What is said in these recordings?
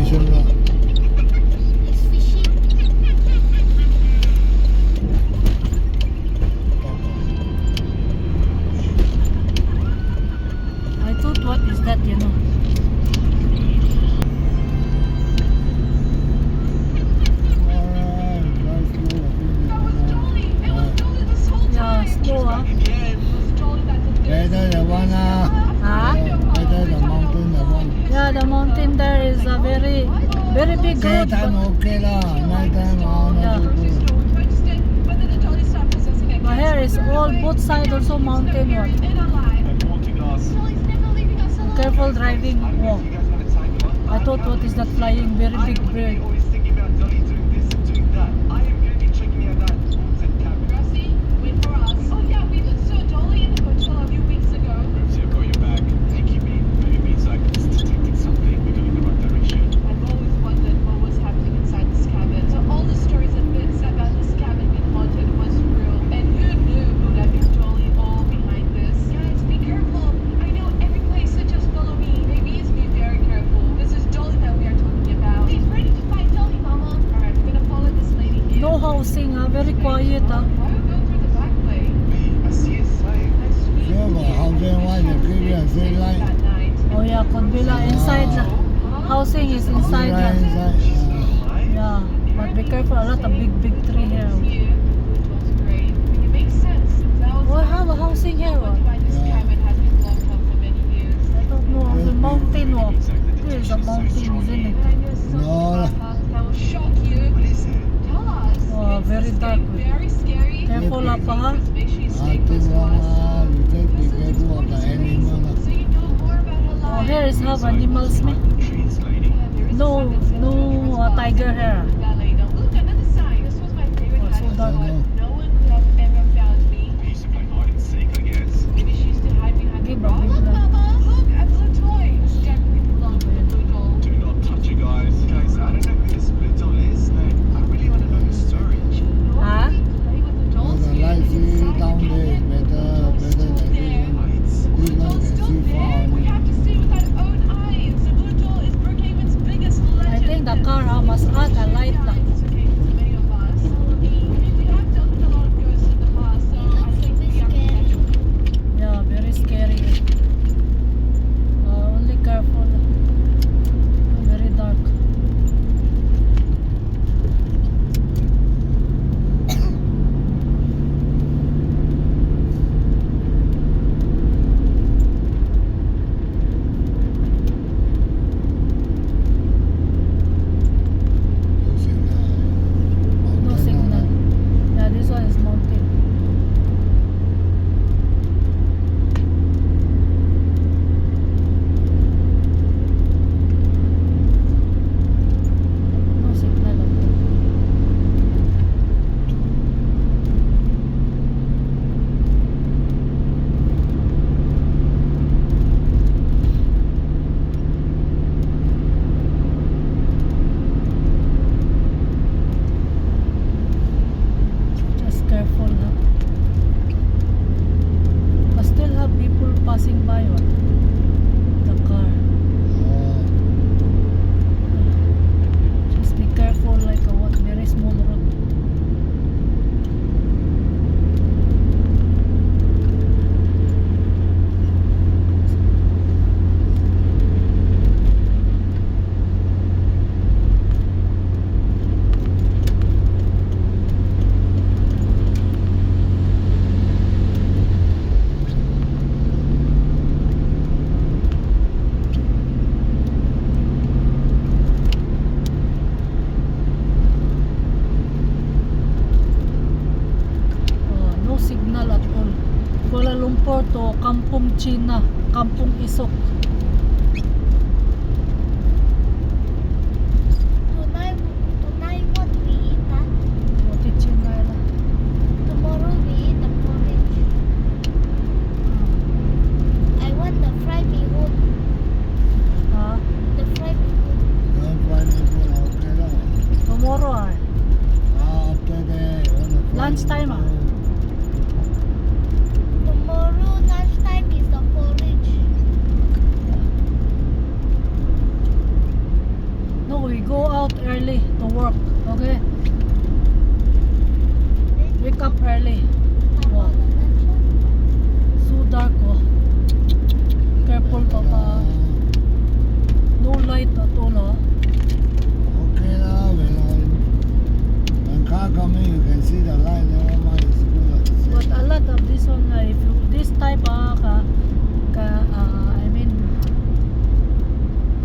station lah. It's fishing. I thought, what is that, you know? Yeah, slow, huh? Better the one Huh? better the mountain the one. Yeah, the mountain there is a very, very big road. Daytime okay lah, nighttime not Yeah. so good. But here is all both sides also mountain one. Careful driving. Oh. I thought, what is that flying? Very big bird. No housing, very quiet. Sure, but housing wise they give you a city light. Oh yeah, Convilla inside. Housing is inside. Right inside. Yeah, but be careful, a lot of big tree here. Oh, have a housing here. What? I don't know, the mountain walk. Here is a mountain, isn't it? No, Oh, very dark. Careful up, huh? nothing wrong lah. You take be careful of the animal lah. Oh, here is have animals, me. No tiger here. Oh, so dark. Give a big light. Huh? All the lights see down there is better than this one. This one can see far only. I think the car must add a light. Yeah, very scary. Only careful. Very dark. No signal. Yeah, this one is mountain. No signal. Just careful, huh? But still have people passing by, what? The car. Just be careful, like a what, very small road. No signal at all. Kuala Lumpur to Kampung China, Kampung Isok. Tonight what we eat, huh? Roti China lah. Tomorrow we eat the porridge. I want the fried bihun. Ha? The fried bihun. Don't find it good, okay lah. Tomorrow ah. After that, on the Lunchtime ah. Tomorrow lunchtime is the porridge. No, we go out early to work. Okay? Wake up early. Tama na lang siya. So dark, oh. Careful, Papa. No light at all, oh. Okay lah, when car coming, you can see the light. Never mind, it's good at the same But a lot of this one, if you, this type, I mean,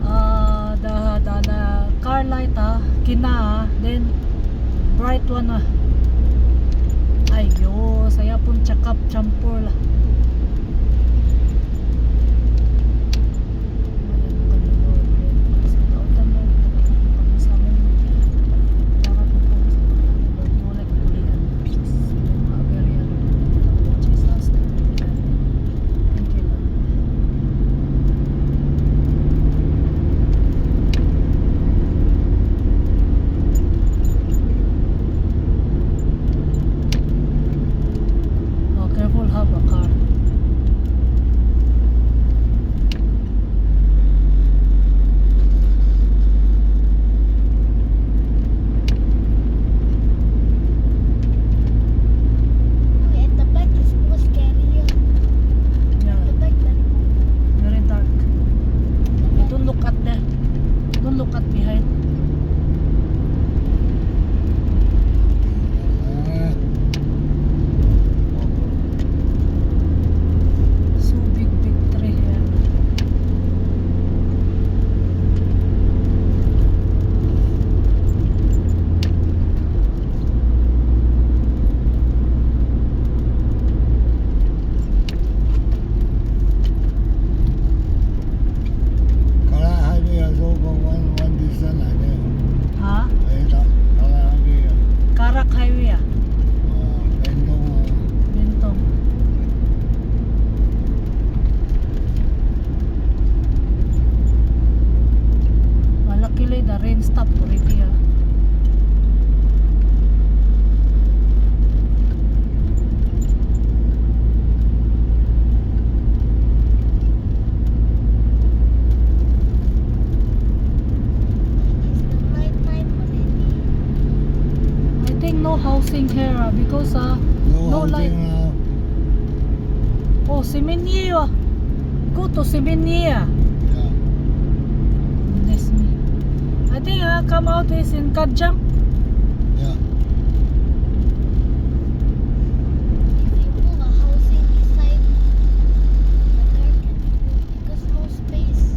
the car light, kina, then bright one, ayo, saya pun cakap campur lah. Careful, have a car. Okay, at the back is more scarier. Yeah, The back than very dark. Don't look at there. Don't look at behind. So big tree here. Kallang Highway also got one distance like that. Ha? Very dark. Kallang Highway, Karak Highway, Bentong, Bintong. Luckily the rain stopped already, it's the night time already. I think no housing here, because no light. housing now. Oh, Seminye, go to Seminye. Yeah. Goodness me. I think come out is in Kajang. Yeah. If you put a housing beside the car can go because no space.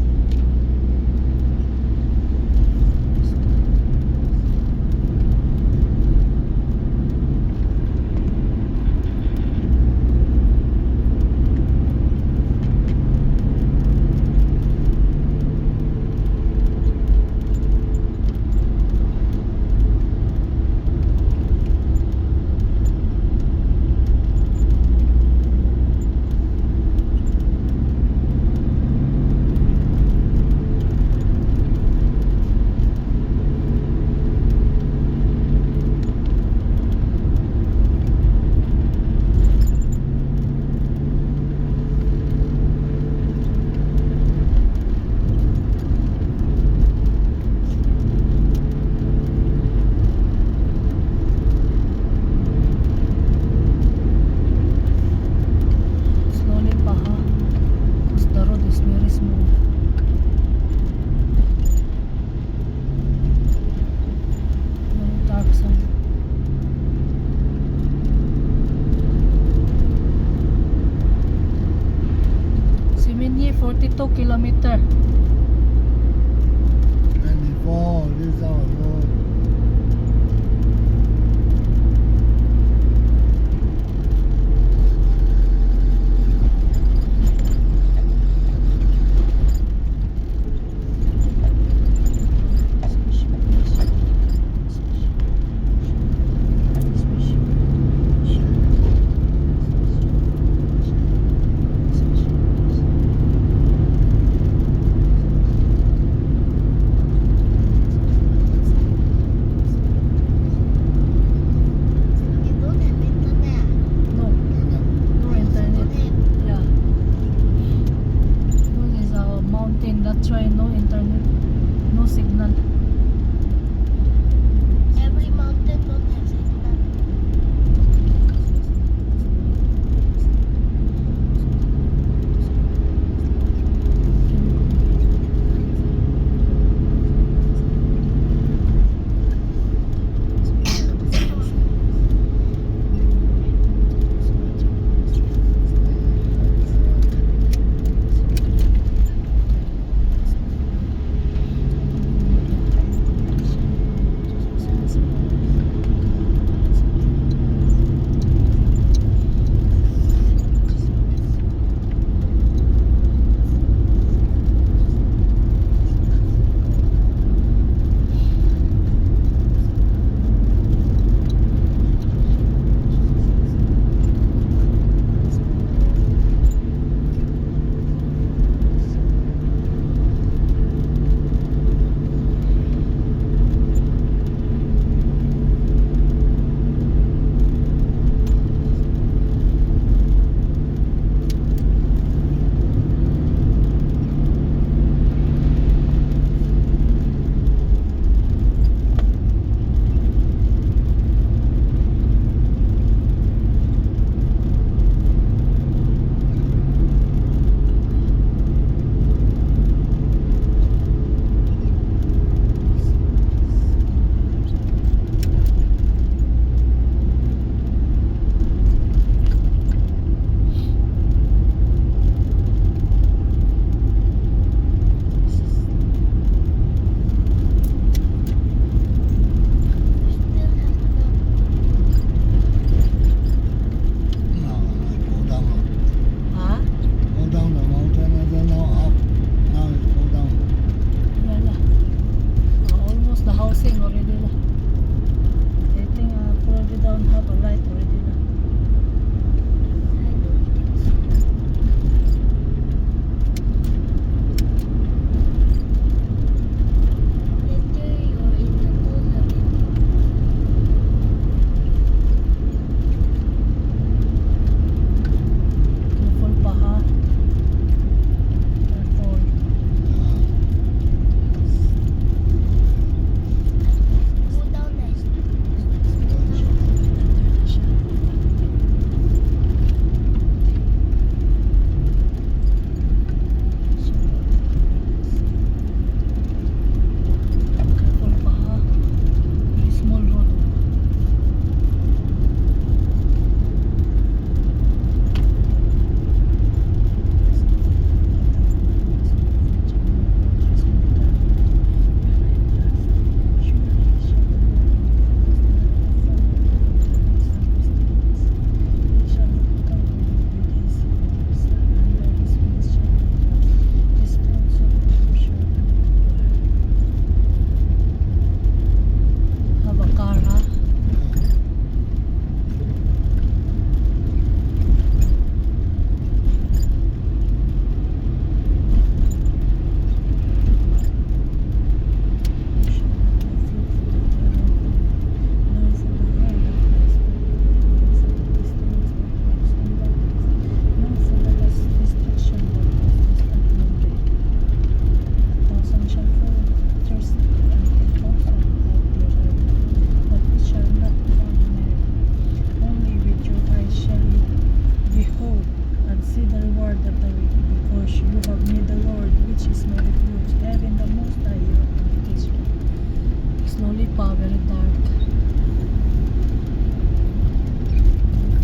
Slowly pa, very dark.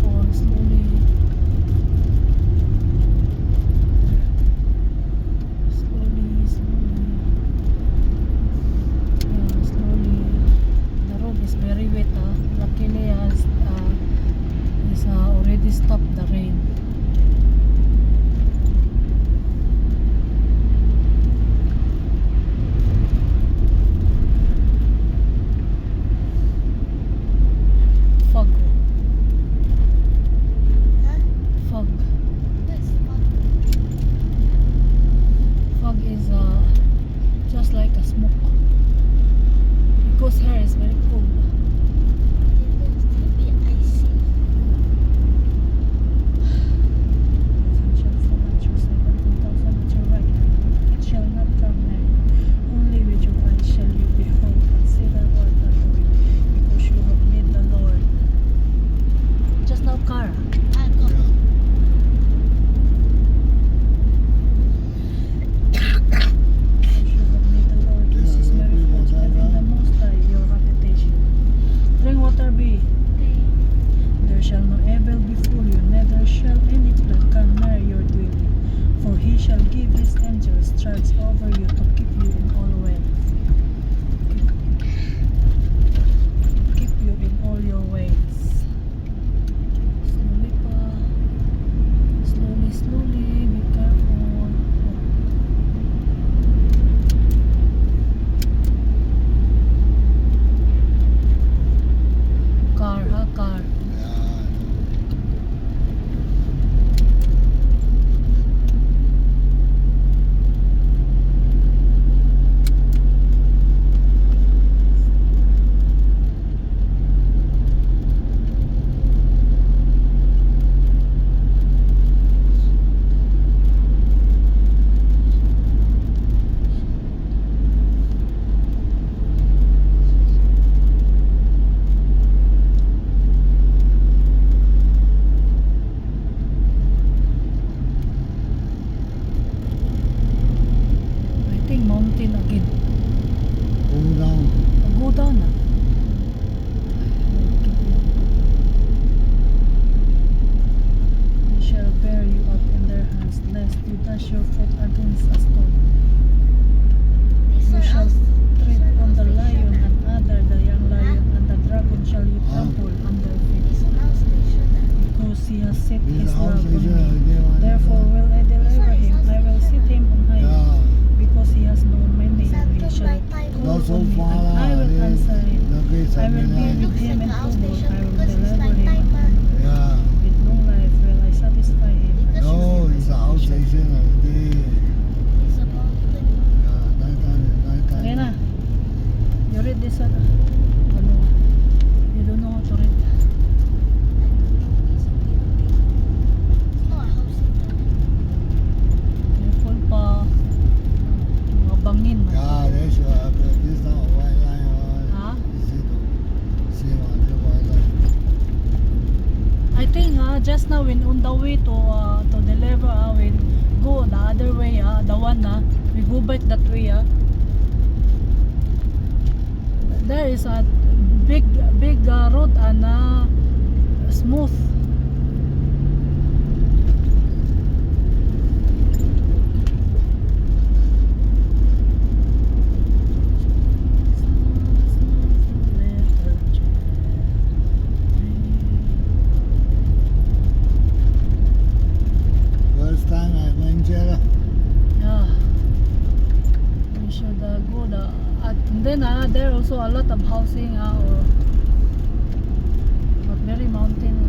Fall slowly. Slowly, slowly. Yeah, slowly. The road is very wet. Luckily, is already stopped the rain. Fog. Huh? Fog. Where's fog? Fog is just like a smoke. Because here is very cold. It is to be icy. Essential for lunch was 17,000 at your right hand, but it shall not come near you. Only with your eyes shall you behold and see the Lord and the way, because you have made the Lord. Just now, Cara. I go. Yeah. Because you have made the Lord, this is very much, and in the Most High your habitation. Drink water be. Okay. There shall no evil befall you, neither shall any plague come near your dwelling. For he shall give his angels charge over you to keep you in all ways. Keep you in all your ways. Slowly pa. Slowly, slowly. Be careful. Car, ha? Car. Yeah. I think mountain again. Go down. Go down na. They shall bear you up in their hands, lest you dash your foot against a stone. These You are shall us. tread These are on the us lion station. and adder, the young lion, and the dragon shall you trample under feet. These are us station. Because he has set This his house love on is me. Therefore will I deliver him. I will set him on high. Yeah. Because he has known my name, Saan he to shall by time? call Not so on me, far and I will lah. answer him. This I will be Milan. with Looks him like in a house trouble. station I will because it's deliver night him time, and man. Yeah. with long life will I satisfy him. and Because show No, him it's my a house salvation. station already. It's a mountain. Yeah, night time. Arena, you read this one? Ano? You don't know how to read. It's a building. It's not a house station. Careful pa. Mga bangin man. Yeah, they should have this now white line. Huh? See the white line. I think just now when on the way to deliver, we'll go the other way, the one we go back that way. There is a big road and smooth. First time I venture. Yeah, we should go the and then there are also a lot of housing or but very mountain.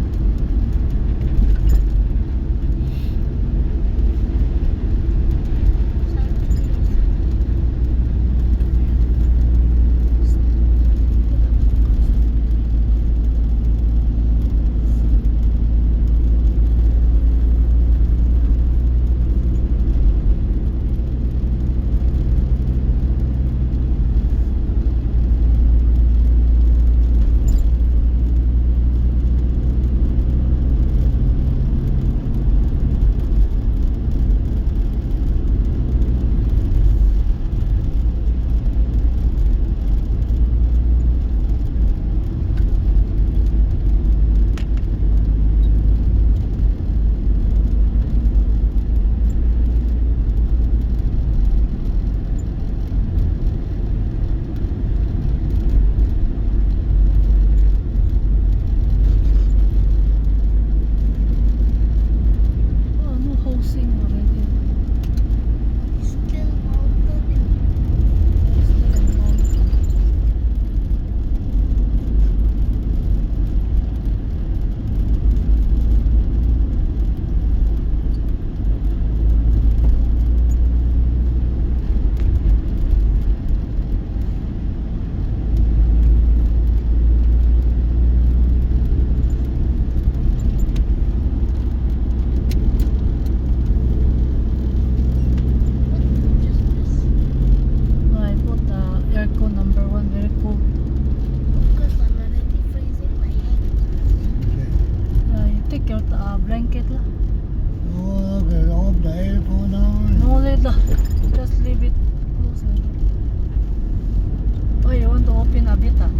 open a bit. No.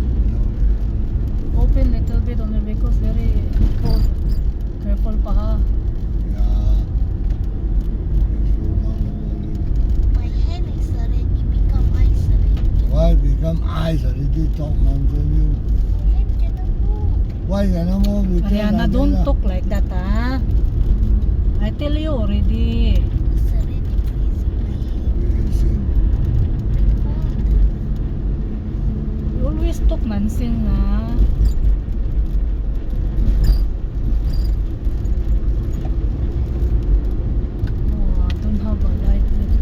Open little bit only because very cold. Careful pa ha. Yeah. Just slow down the volume. My hand is already become ice already. Why become ice already talk nonsense you? My hand cannot move. Why cannot move? Because Ariana, I don't cannot- talk like that ha. I tell you already. It's already freezing my hand. Freezing. Cold. You always talk nonsense ha. Oh, I don't have a light yet.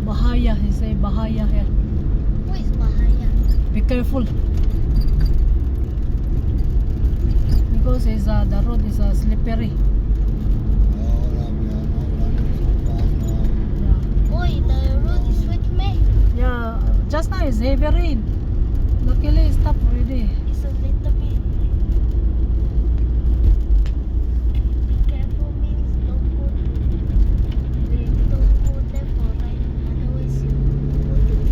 Bahaya, he say bahaya here. Who is Bahaya? Be careful. Because the road is slippery. No, no, we are not running so fast now. Oi, the road is with me. Yeah, just now is heavy rain. Luckily it stopped already. It's a little bit. Be careful means don't go there for ride. Otherwise you go to the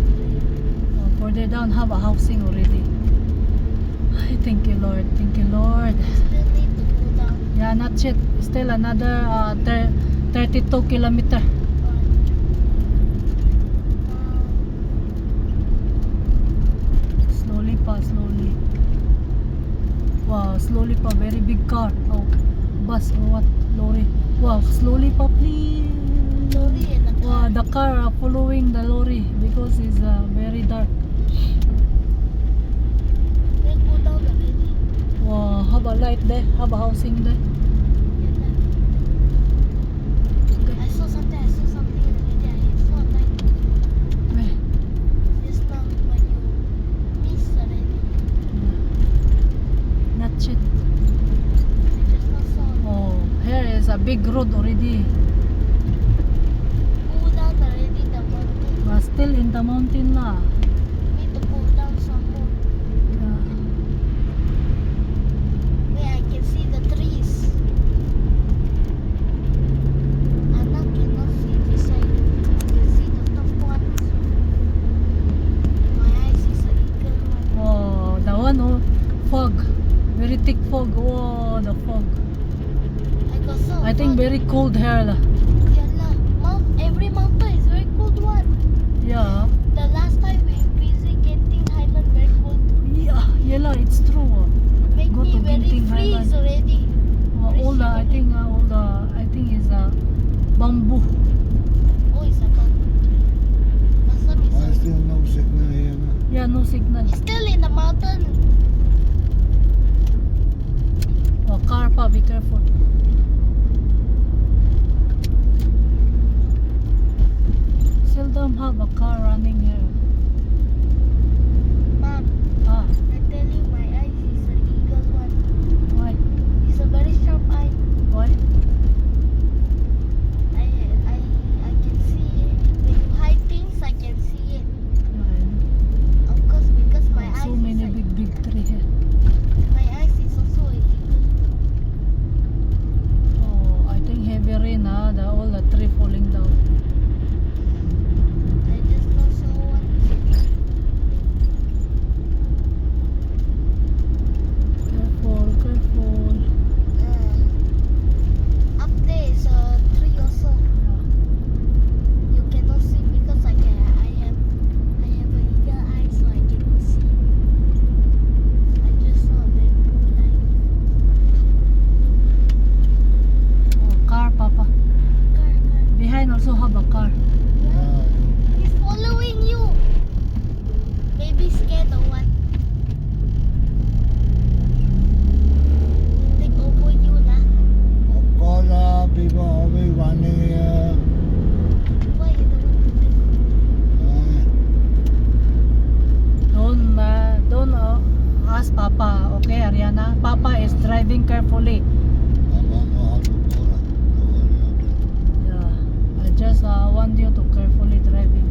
Oh, further down have a housing already. Ay, thank you Lord, thank you Lord. still need to go down. Yeah, not yet. Still another 32 kilometer. Slowly pa, slowly. Wow, slowly pa. Very big car. Oh, bus or what? Lorry. Wow, slowly pa please. Lorry and the car. Wow, the car following the lorry because it's very dark. Then go down already. Wow, have a light there. Have a housing there. I saw something already. I saw a light Eh, just now when you miss already. not yet. I just now saw. Oh, here is a big road already. Go down already the mountain. But still in the mountain lah. Need to go down some more. Yeah. Where I can see the trees. Anna cannot see this side. I can see the top one. My eyes is a eagle one. Oh, the one oh, fog. Very thick fog. Oh, the fog. I got so. I think very cold here lah. Yeah lah. Every mountain is very cold one. Yeah. The last time we visit Genting Highland very cold. Yeah lah, it's true. Make Go me to very Genting freeze Highland. already. All the I think is bamboo. Oh, it's a bug. But some is Why still no signal here? No? Yeah, no signal. it's still in the mountain. Oh, car pa, be careful. Seldom have a car running here. Mom, Ah, I tell you my eyes is an eagle one. why? It's a very sharp eye. Why? I can see it. When you hide things, I can see it. Yeah, Of course, because my oh, so eyes many is big tree here. my eyes is also an eagle. Oh, I think heavy rain all the tree falling down. I just now saw one. Careful, careful. Up there is a tree also. Yeah. You cannot see because I have an eagle eye, so I can see. I just saw a bamboo line. Oh, car, Papa. Car. Behind also have a car. Yeah. He's following you. Maybe scared or what? Take over you lah. Of course, people always running here. Why you don't want to take over? Don't ask Papa, okay, Ariana? Papa is driving carefully. Papa know how to go lah. Don't worry about it. Yeah, I just want you to carefully driving.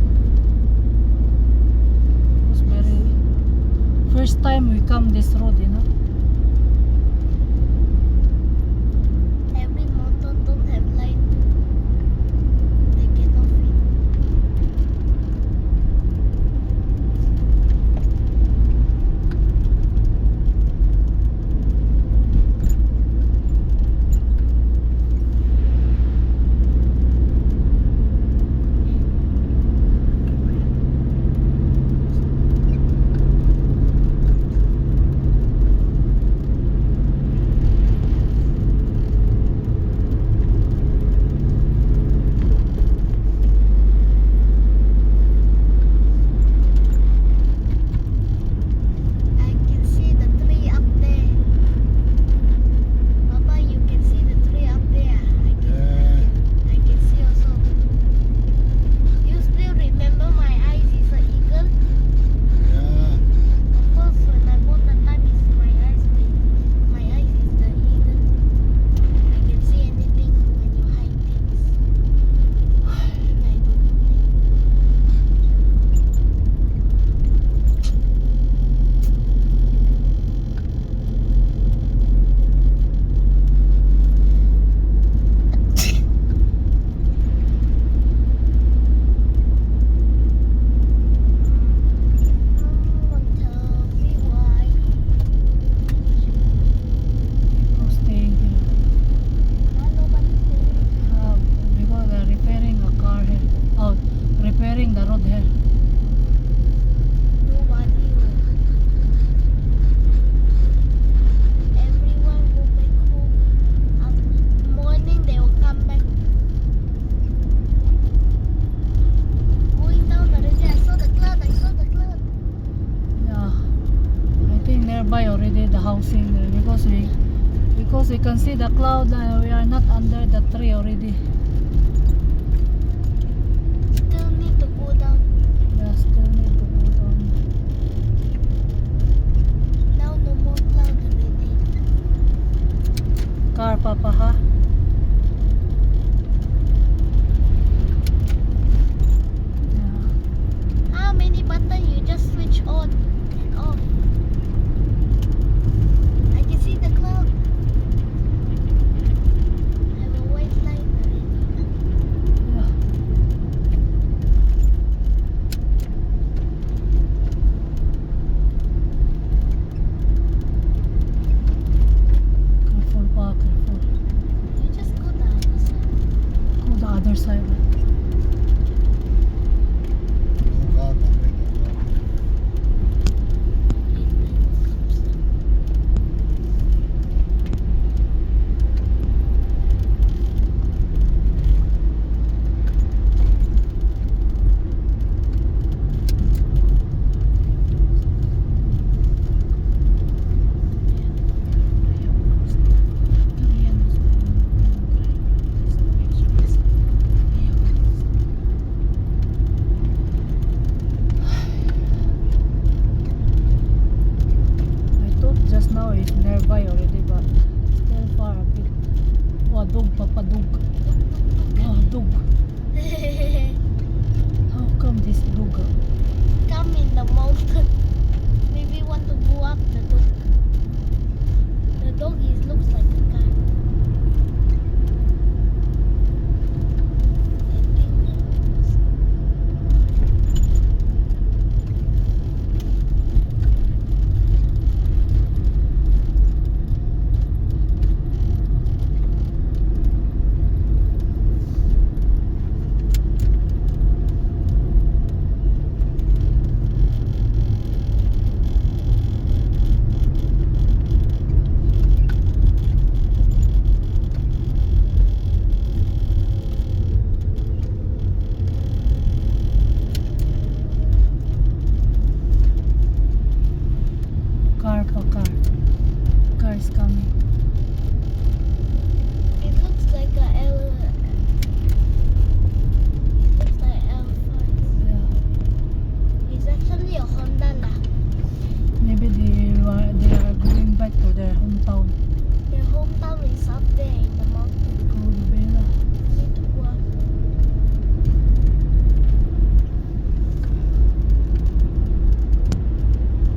It's very first time we come this road, you know. Every mountain don't have light. They cannot fit. housing there because we can see the cloud and we are not under the tree already. Still need to go down. Yeah, still need to go down. Now no more cloud already. Car, Papa, ha? Yeah. How many buttons you just switch on and off? I can see the cloud. I have a white line already. Yeah. Careful, Pa, careful. You just go the other side. Go the other side. No car coming. I thought just now it's nearby already, but still far a bit. Oh, dog, Papa, dog. Oh, dog. How come this dog? Come in the mountain. Maybe want to go up the dog. The dog looks like a car. I think Car, Pa, car. Car is coming. it looks like a L. It looks like L5. Yeah. It's actually a Honda lah. Maybe they are going back to their hometown. Their hometown is up there in the mountain. Oh, Bella. Need to go up.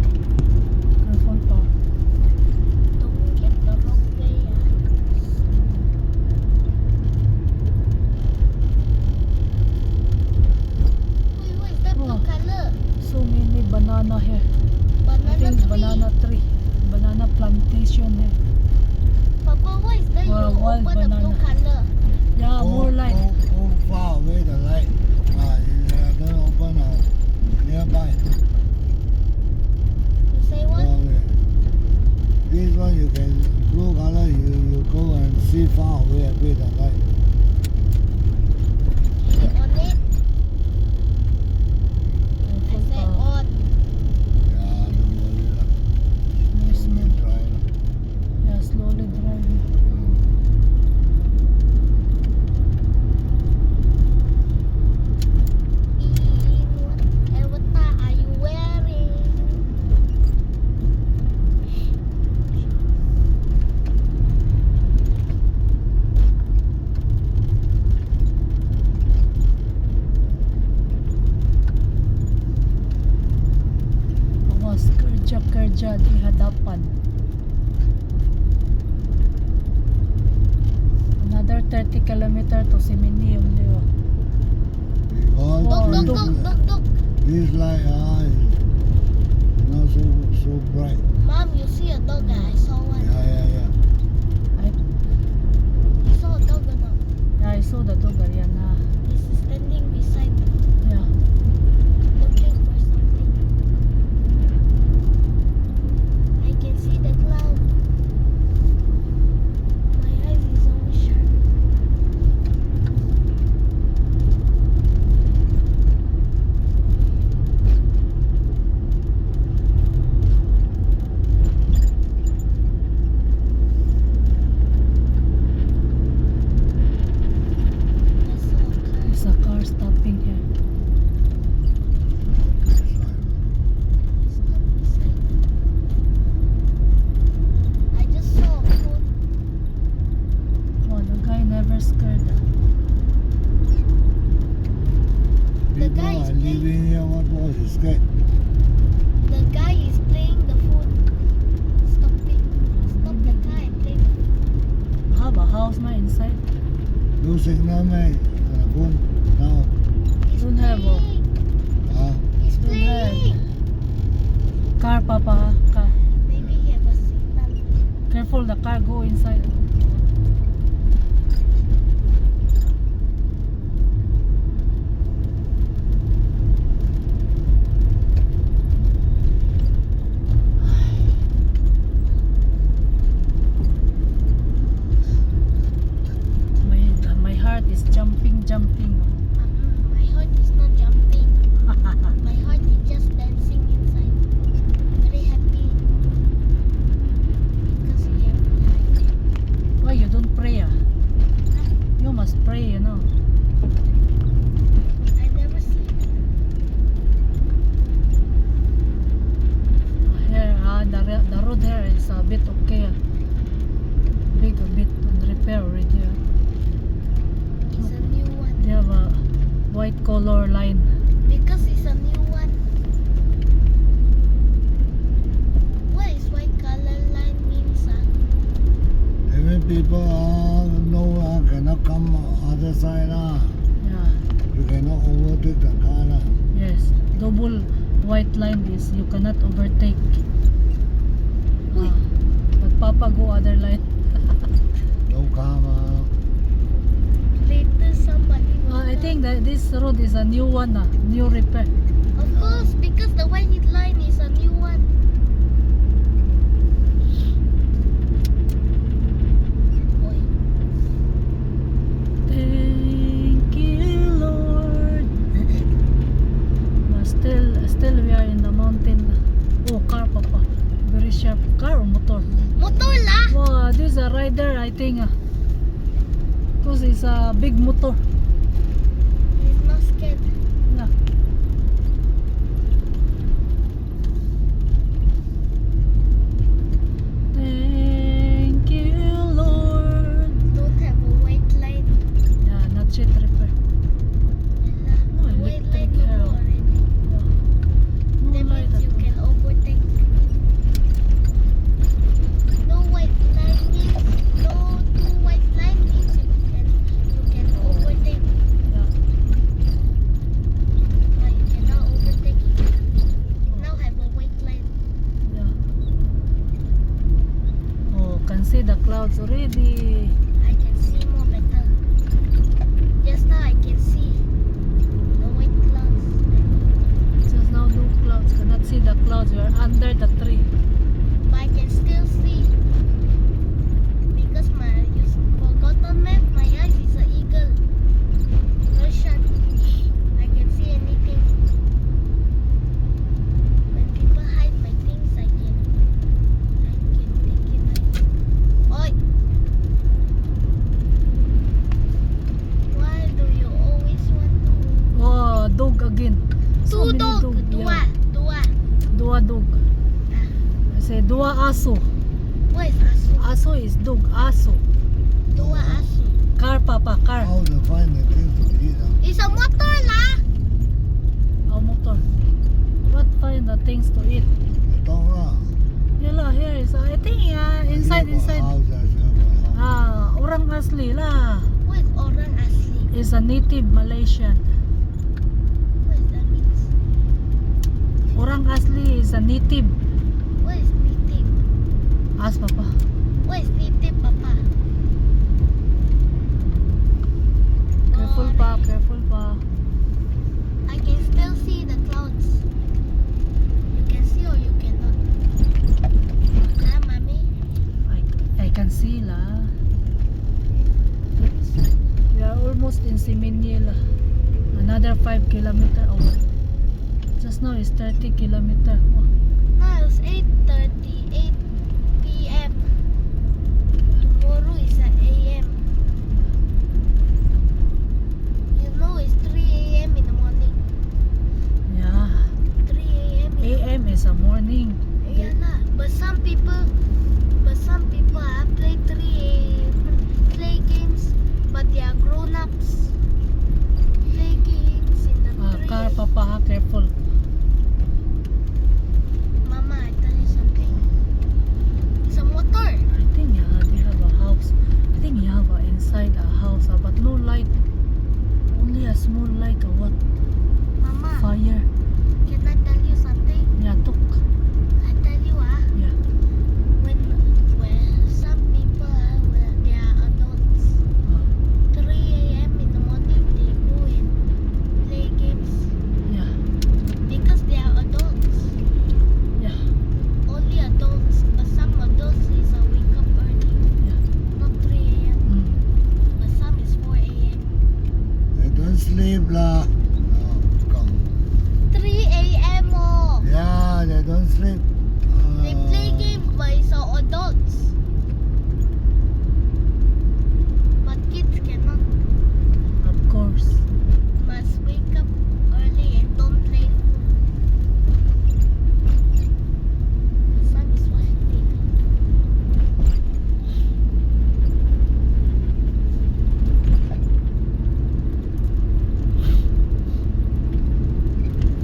Careful, Pa. Don't get the wrong way. Wait, what is that blue Oh. color? So many banana here. I Banana think it's tree. banana tree. Banana plantation here. Papa, what is that? Wow, You wild open the blue banana. color. Yeah, more light. Go far away the light. You don't open nearby. You say Go what? away. This one you can blue color. You go and see far away a bit the light. On it. I Careful, say Pa. on. Yeah, don't worry lah. Very Slowly smooth. try lah. Yeah, slowly driving. What avatar are you wearing? Awas kerja-kerja di hadapan. Another 30 kilometer to Siminium, di ba? Because Oh, Dog, this, dog, dog, dog, dog. this light is not so bright. Mom, you see a dog? I saw one. Yeah. You saw a dog or not? I saw the dog, Ariana. He's standing beside me, Yeah. looking for something. I can see the cloud. My eyes is always sharp. come other side lah. Yeah. You cannot overtake the car lah. Yes. Double white line is you cannot overtake. Uy. But Papa go other line. No car mah. Later somebody will I come. think that this road is a new one, new repair. Of course, because the white line is a new one. Oi. Thank you, Lord. But still we are in the mountain. Oh, car, Papa. Very sharp. Car or motor? Motor lah. Wow, this is a rider, I think. Because it's a big motor. He's not scared. Yeah. Thank you, Lord. Don't have a white line. Yeah, not yet repair. Ella, Oh, white electric line no hair. more already. Yeah. No That light means at you all. can overtake. No white line means no two white line means you can overtake, Yeah. but you cannot overtake. Now have a white line. Yeah. Oh, can see the clouds already. I can see more better. Just now I can see the white clouds. Just now no clouds. Cannot see the clouds. We are under the tree. But I can still see because you forgotten map. My eyes is an eagle. Russian. I can see anything. When people hide my things, I can take it. Oi! Why do you always want to? Oh, dog again. So Two many dog. dog. Dua. Dua dog. I say dua aso. What is asu? Aso is dog. Aso. Dua asu. Car, Papa. Car. How to find the things to eat ah? It's a motor lah. Our motor. What find the things to eat? The dog lah. Yeah lah, here is. I think inside. House, Orang asli lah. What is orang asli? Is a native Malaysian. What is that means? Orang asli is a native. What is native? Ask Papa. What is native, Papa? Careful pa, careful pa. I can still see the clouds. You can see or you cannot? Huh, mommy? I can see lah. We are almost in Seminye lah. Another 5 kilometer away. Just now is 30 kilometer. Oh, Now it's 8:38 p.m. Tomorrow is at a.m. You know it's 3 a.m. in the morning. yeah. 3 a.m. AM is a morning. Yeah lah. But some people play games, but they are grown-ups. Play games in the trees. Car, Papa, ha, careful. Mama, I tell you something. It's a motor. I think they have a house. I think inside a house, but no light. Only a small light or what? Mama, Fire. can I tell you something? Yeah, talk. I tell you Yeah. when some people when they are adults, 3 a.m. in the morning they go and play games Yeah. because they are adults. Yeah. Only adults, but some adults is wake up early. Yeah. Not 3 a.m. Mm. but some is 4 a.m. They don't sleep lah. No, come. 3 a.m. Oh. Yeah, they don't sleep. They play games, but it's adults. But kids cannot. Of course. Must wake up early and don't play. The sun is watching TV.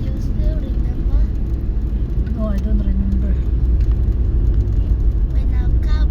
You still remember No, I don't remember. when our car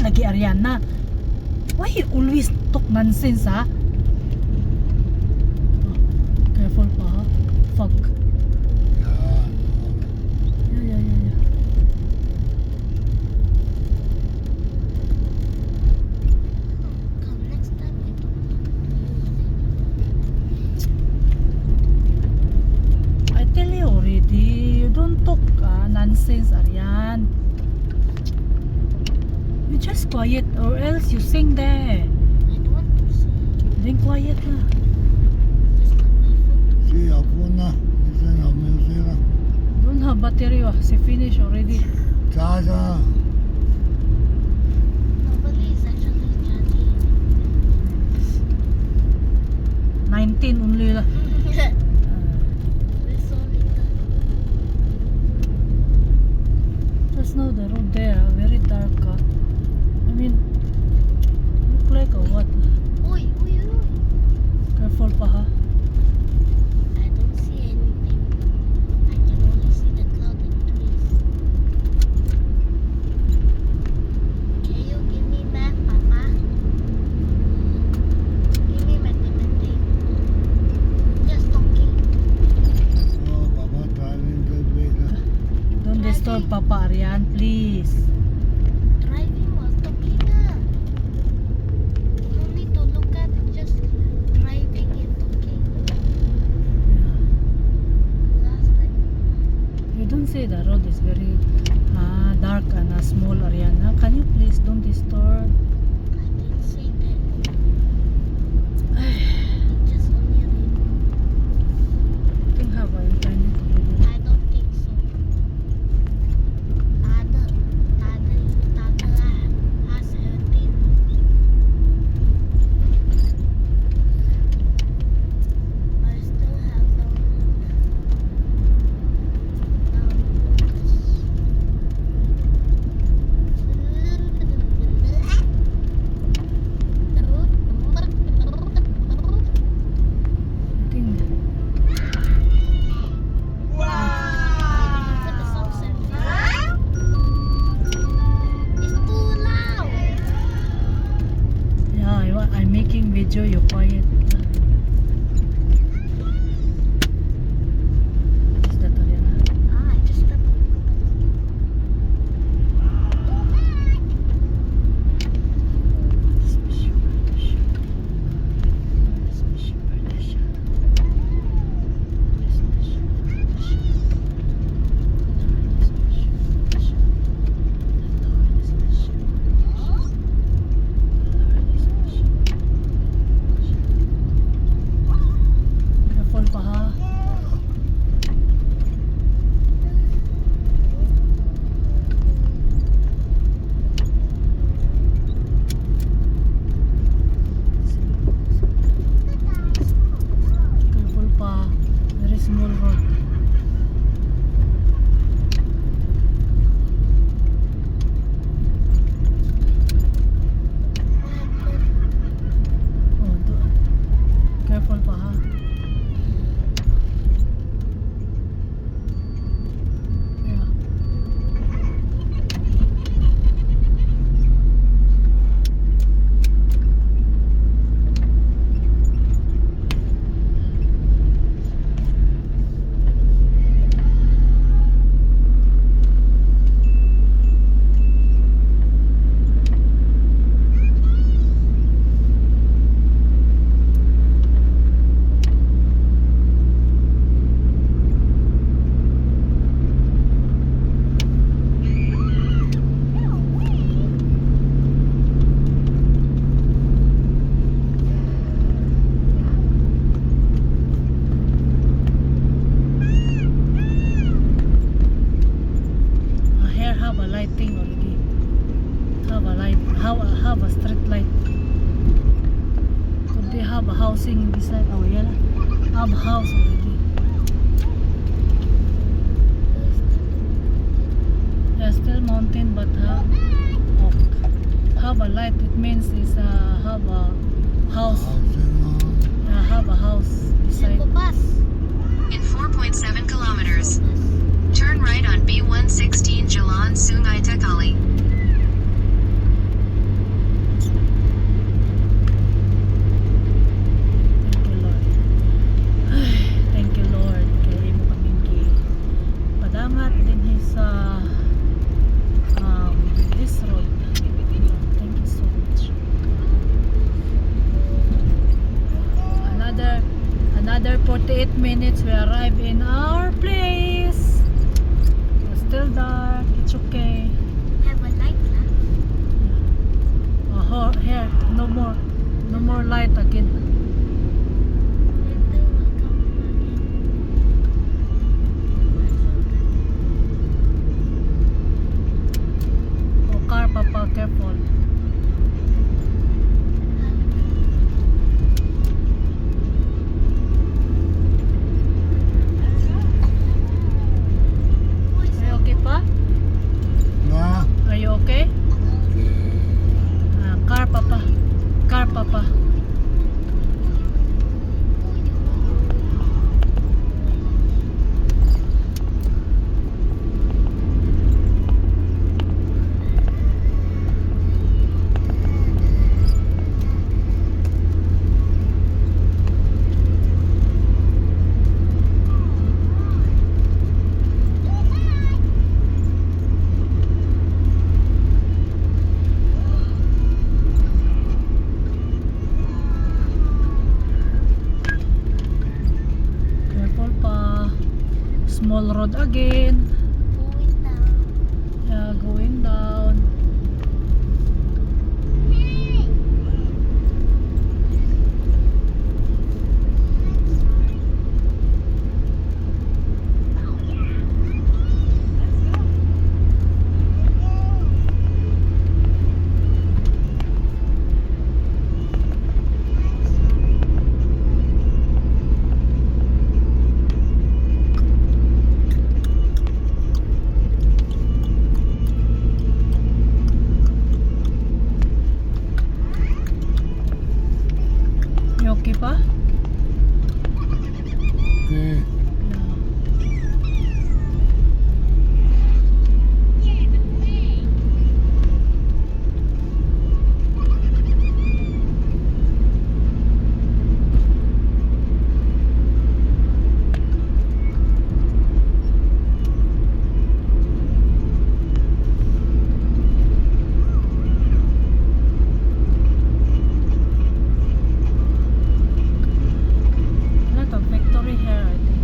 lagi Ariana. Why you always talk nonsense, ha? Oh, careful pa, ha? Fuck. Yeah, Yeah. Come next time. I tell you already, you don't talk nonsense, Arian. You just quiet or else you sing there. I don't want to see. Then quiet lah. Just got my phone. see your phone na. Listen to music na. Don't have battery, she finish already. Charge na. Nobody is actually charging. 19 only lah. There's so little. Just now the road there, very dark. I mean, look like a what? Oi. Careful pa, ha? I don't see anything. I can only see the cloud and trees. Can you give me map, Papa? Give me mathematics. Just talking. Oh, Papa driving that way na. Don't disturb Papa Arian, please. Driving was talking na. No need to look at, just driving and talking. Last time. You don't say the road is very dark and small, Ariana. Can you please don't disturb? I didn't say that. It just only rain. I think have internet already. I don't think so. Tade lah. A17. I still have I think It's too loud. yeah, I'm making video, you quiet. Is that Ariana? I just Careful pa, ha? Careful pa. Very small road. Oh, careful pa, ha? Yeah. Here have a lighting already. Have a light. Have a street light. Could they have a housing beside? Oh yeah, have a house already. Yeah, still mountain, but have a light. It means is have a house. Have a house beside. bus. In 4.7 kilometers, turn right on B116 Jalan Sungai Tekali. minutes, we arrive in our place. It's still dark. It's okay. Have a light lah. Oh, here, no more light again. Later will come again. Oh, car, Papa, careful. Are you okay, Pa? Nah. Are you okay? Okay. Car, Papa. Car, Papa. Careful, Pa. Small road again. Going down. Yeah, going down. You okay, Pa? Okay. Yeah. A lot of factory here, I think.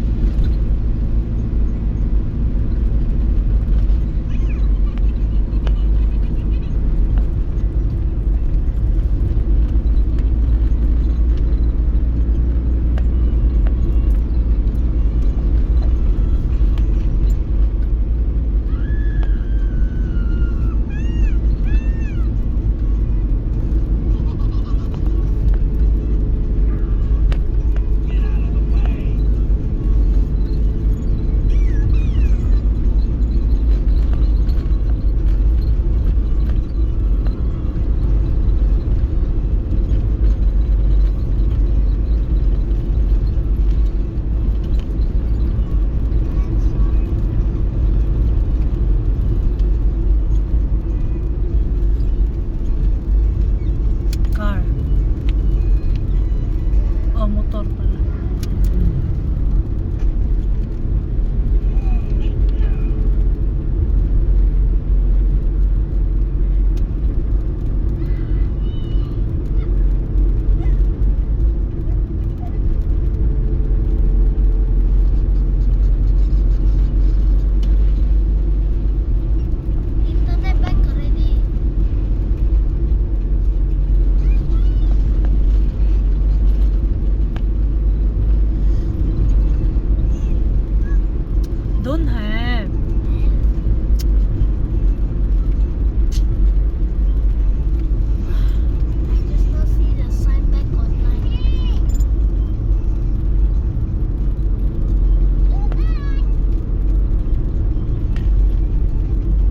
Car. Oh, motor pala. Internet back already. Don't have. I just not see the sign back online.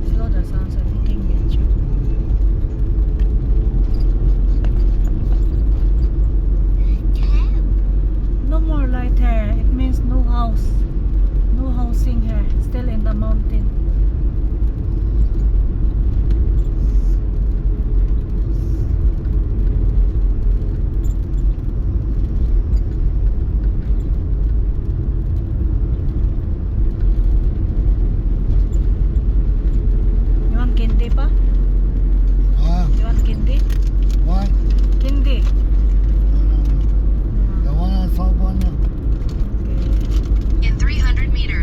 Slow the sound so we can get you. Cab. No more light here. It means no house. No housing here. Still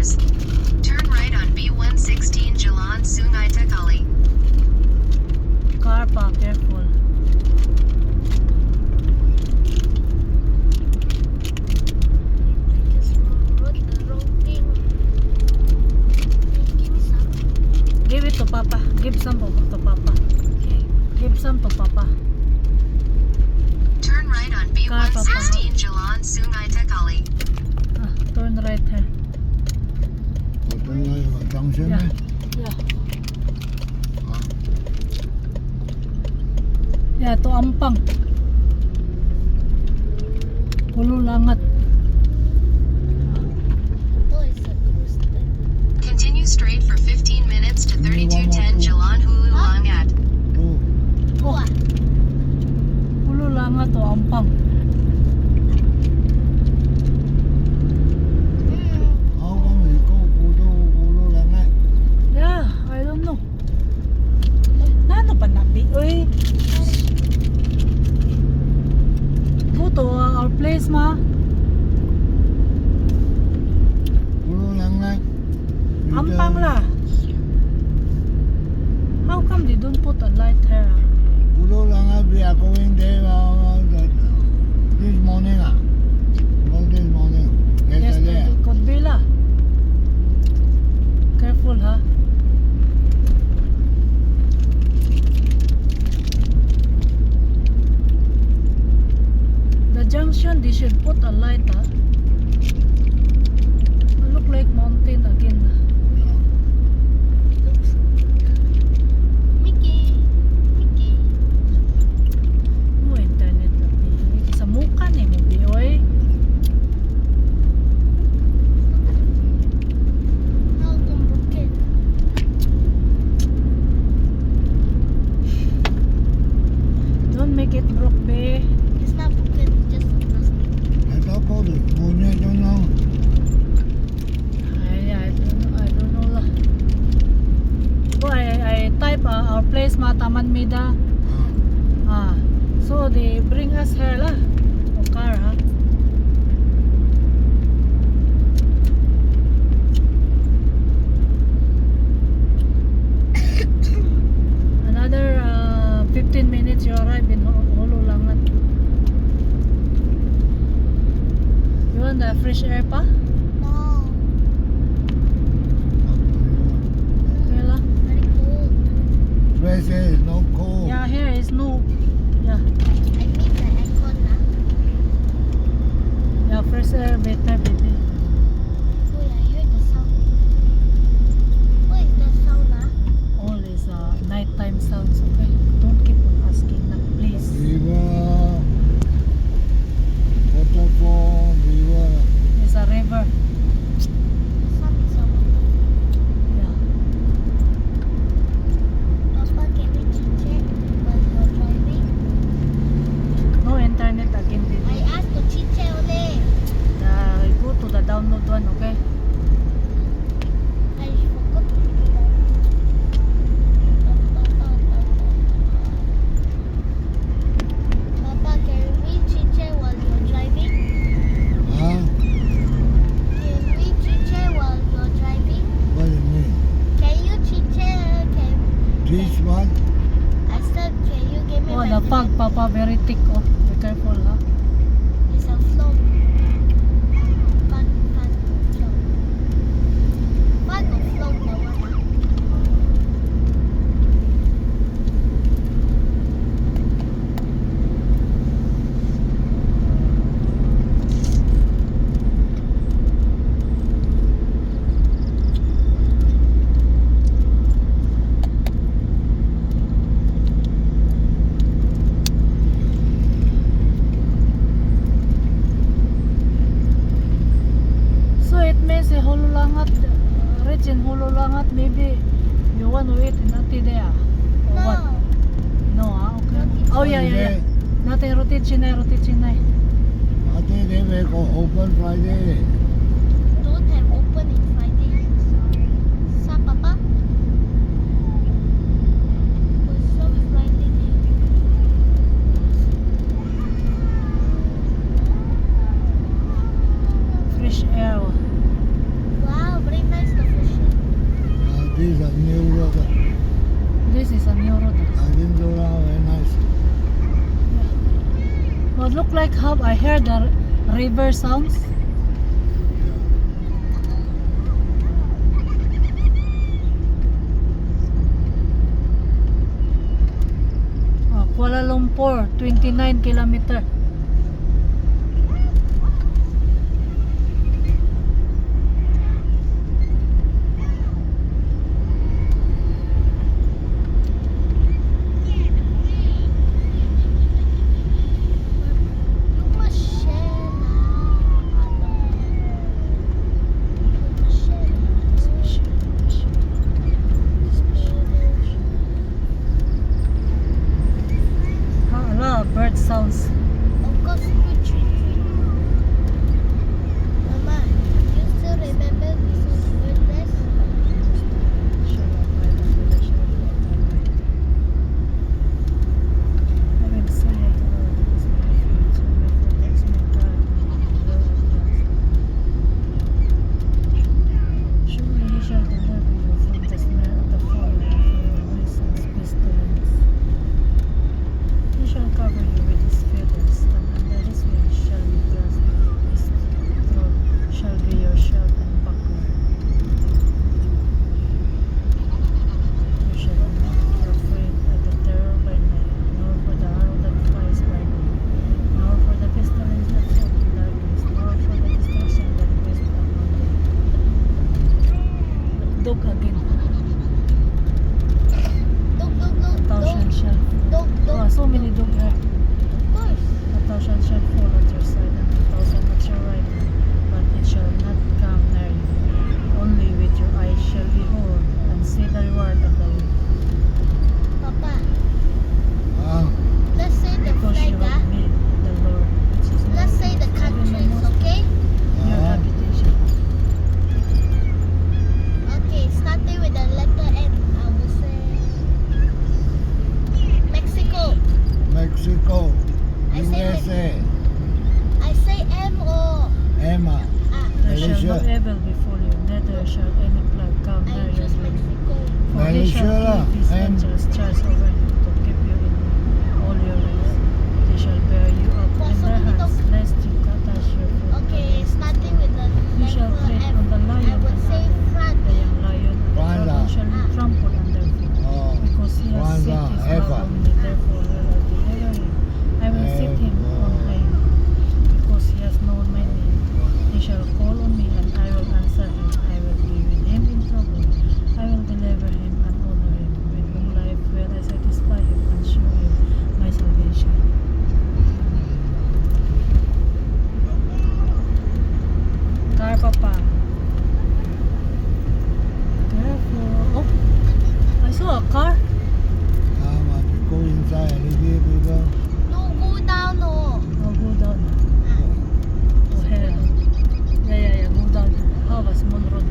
kilometers. Turn right on B116 Jalan Sungai Tekali. Car pa, careful. I just wrote the wrong thing. Can you give me some? Give it to Papa. Give some to Papa. Okay. Give some to Papa. Turn right on B116 Jalan Sungai Tekali. Ah, turn right here. 我等下有个张先 Yeah. 生 Yeah. 啊， Yeah, to Ampang. Pulo Langat. Oh, it's a cruise thing. Continue straight for 15 minutes to 3210 Jalan Hulu Langat. 都 Oh, What? Pulo Langat to Ampang. how come you go Ulu Langat? Yeah, I don't know. Nano pa nabi? Uy, go to our place, ma. Ulu Langat. you Ampang the- lah. How come they don't put a light here? Ulu Langat, we are going there this morning. Not this morning. Yes, Yesterday. it could be lah. Careful, ha. The junction, they should put a light, ha. Look like mountain again. Mickey. Mickey. No internet lang. Sa mukha ni mo, bi, oy. How come broken? Don't make it broke, be. It's not broken, it's just a plastic. I thought go to Punya, don't know. I don't know lah. So I type our place, ma, Taman Mida. Ah, so they bring us here lah. O car, ha. Another 15 minutes you arrive in Hulu Langat. You want the fresh air pa? No. Okay lah. Very cold. Fresh air is no cold. Yeah, here is no. Yeah, I need the aircon na. yeah, fresh air better, baby. Oh, I heard the sound. What is that sound na? All is nighttime sounds, okay? Don't keep on asking na, please. River, waterfall, river. It's a river. The sound is over. Yeah. Papa, can we check while you're driving? No internet again, I baby. asked to chiche only. Go to the download one, okay? I forgot to do that. Papa, can we chiche while you're driving? Huh? Can we chiche while you're driving? What do you mean? Can you chiche? Can This one? I said, can you give me Oh, my the fog, Papa, very thick. Oh, be careful, ha? It's a flow. Fun, flow. Fun or flow, the one. So it means Hulu Langat, reach in Hulu Langat, maybe you want to eat in Ati there? Or what? No. No, ah, okay. Roti Oh, yeah, yeah, yeah. Nothing, roti chinay, roti chinay. I think they will go open Friday. Don't have open in Friday. Sa Papa? What's some Friday? Fresh air. Wow, very This is a new road. This is a new road. I didn't go around very nice. Well, look like how I hear the river sounds. Oh, Kuala Lumpur, 29 kilometer. A lot of bird sounds. Of course, good tree. Mama, you still remember we saw the bird nest? Surely he shall deliver you from the snare of the fowler and from the poisonous pestilence. He shall cover you with his feathers, and under his wings shall you grasp. His throat shall be your shield and buckler. You shall not be afraid of the terror by night, nor for the arrow that flies by day, nor for the pestilence that walks in darkness, nor for the destruction that wastes at noonday. Dog again. Dog, A thousand shall. dog, Oh, so many dog here. Of course. A thousand shall fall at your side and 1,000 at your right hand, but it shall not come near you. Only with your eyes shall behold and see the reward of the wicked, Papa, Ah, let's say the because you flag, have made the Lord, which is my let's say the refuge, even the countries, Most okay? High, your ah. habitation. Okay, starting with the letter M, I will say Mexico. Mexico, I say USA, I say M or Emma, ah, There shall no Malaysia. evil befall you, neither shall any plague come I near your choose dwelling. Mexico. For he shall Malaysia give his and- angels charge over you to keep you in all your ways. They shall bear you up Wah, in so their many hands, dog. lest you touch your foot Okay, against a starting stone. with the You shall letter tread M. on the I lion would and say adder, France. the young lion, and the Rwanda. dragon shall you trample under feet. Oh, Because he has set Rwanda, his love Eva. on me, therefore will I deliver him. I will set him on high, because he has known my name. He shall call on me, and I will answer him. I will be with him in trouble. I will deliver him and honor him. With long life will I satisfy him and show him my salvation. Car, Papa. Careful. Oh, I saw a car. Ah, might be go inside a little bit, people. No, go down, no. I'll go down. Oh, hell. Yeah, go down. Have a small road.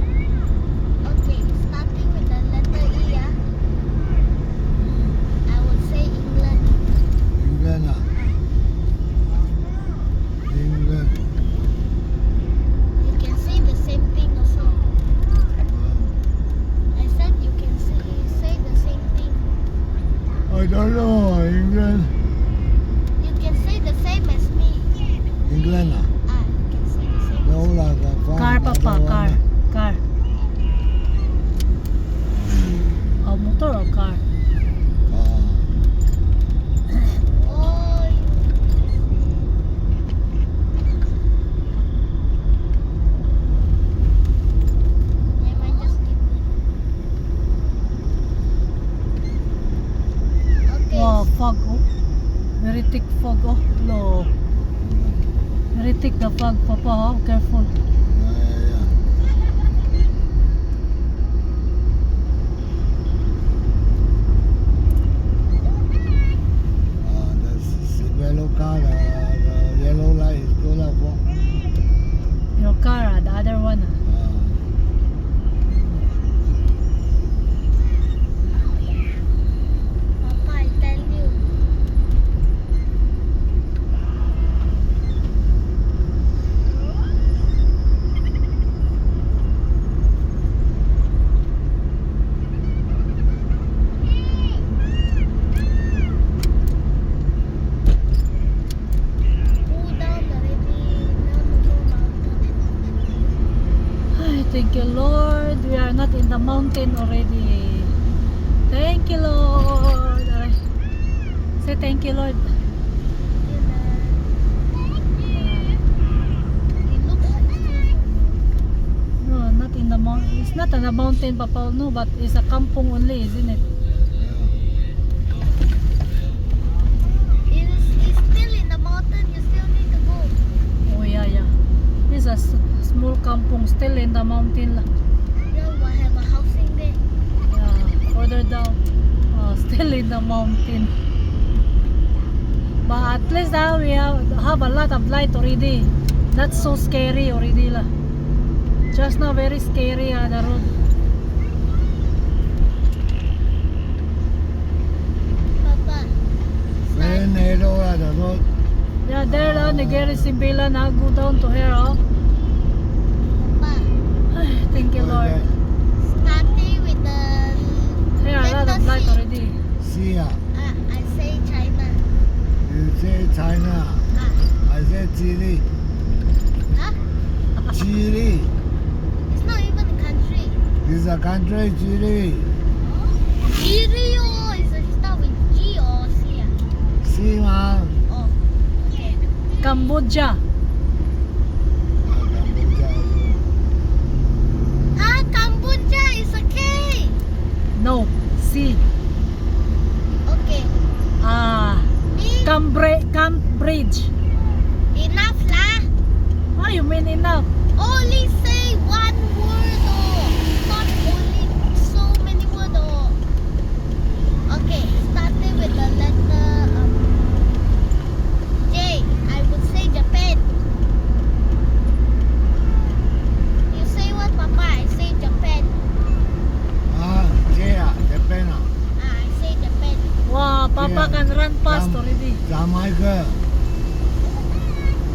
Okay, starting with the letter E, I would say England. England, ah. England. You can say the same thing also. I said you can say the same thing. I don't know, England. You can say the same as me. England, ah. Ah, you can say the same No, as me. lah, the farm, Car, Papa, other car. one, Car. Oh, motor or car? ah. Oh, I might just give it. Okay. Wow, fog. Oh. Very thick fog. Oh, low. Very thick the fog, Papa. Oh, careful. Yeah. The yellow car, the yellow light is good lah for. Your car, the other one. Papa, I tell you. the mountain already. Thank you, Lord. Say thank you, Lord. It looks like No, not in the mountain. It's not in the mountain, Papa. No, but it's a kampong only, isn't it? it's still in the mountain. You still need to go. Oh yeah, yeah. It's a small kampong still in the mountain lah. Yeah, we have a housing there. Yeah, further down. Still in the mountain. But at least we have a lot of light already. Not so scary already lah. Just now very scary the road. Papa. Very narrow the road. Yeah, there lah, Nigeri Simbila na. Go down to here, oh. Papa. Thank you, Lord. Starting with the Here, a lot of light already. See ya. I say China. You say China. I say Chile. Huh? Chile. It's not even a country. It's a country, Chile. Girio is a start with G or C. See ma. Oh, okay. Cambodia. Cambodia is a K. No, C. Okay. Me, Cambridge. enough lah. What you mean enough? Only say one word oh. Not only so many words oh. Okay, starting with the letter J. I would say Japan. You say what, Papa? I say Japan. Japan. I say Japan. Wow, Papa Yeah. can run fast already. Jamaica.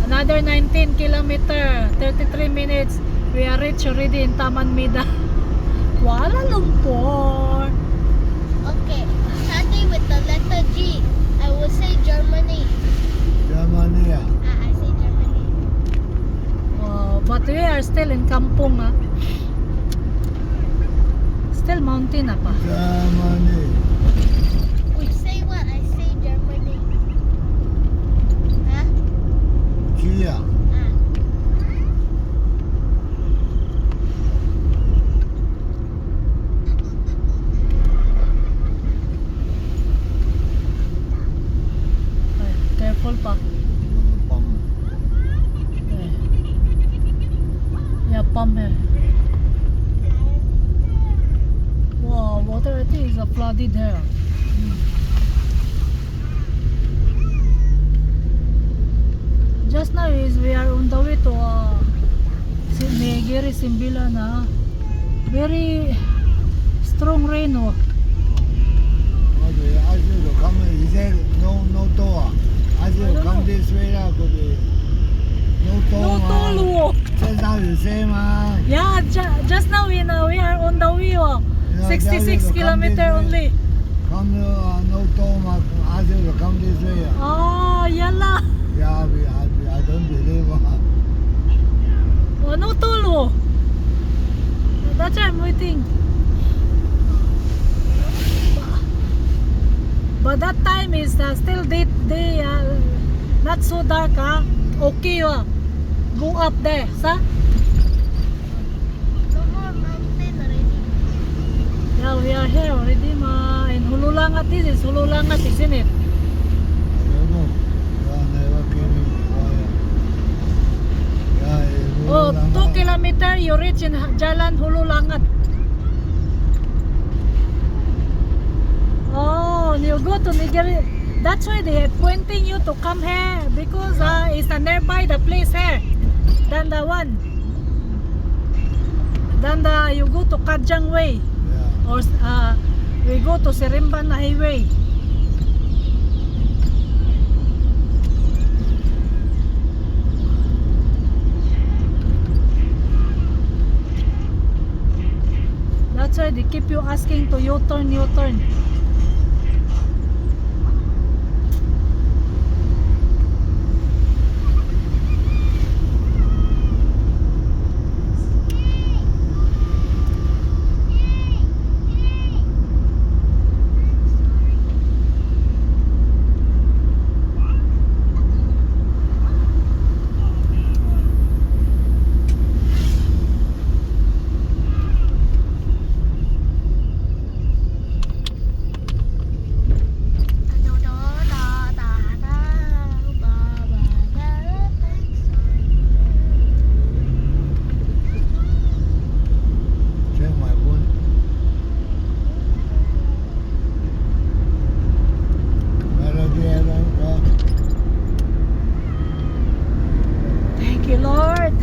Another 19 kilometer, 33 minutes. We are reach already in Taman Mida. Kuala Lumpur. Okay, starting with the letter G. I would say Germany. Germany. I say Germany. But we are still in Kampong. Still mountain pa. Germany. You say what? I say Germany. Huh? Chia. Careful pa. Yeah, pump here. Wow, water I think is flooded here. Just now we are on the way to Nigeri Simbila na. Very strong rain oh. Okay, I should come. He said no door. I should come this way lah. No door. No tolo. Just now you say ma. Yeah, just now we are on the way oh. Yeah, 66 kilometer only. Come no door ma. I should come this way. Oh, yala. Yeah, I don't believe. Oh, no tolo. That's why I'm waiting. But that time is still day not so dark okay go up there sa? No more mountain already. Yeah, we are here already ma. In Hululangat, this is Hululangat, isn't it? I don't know. Yeah, never came in before. Yeah, Oh, 2 kilometer you reach in Jalan Hululangat. Oh, you go to Nigeri. That's why they are pointing you to come here because it's nearby the place here than the one. Then you go to Kajang Way Yeah. or we go to Seremban Highway. That's why they keep you asking to U-turn, U-turn. you, Lord.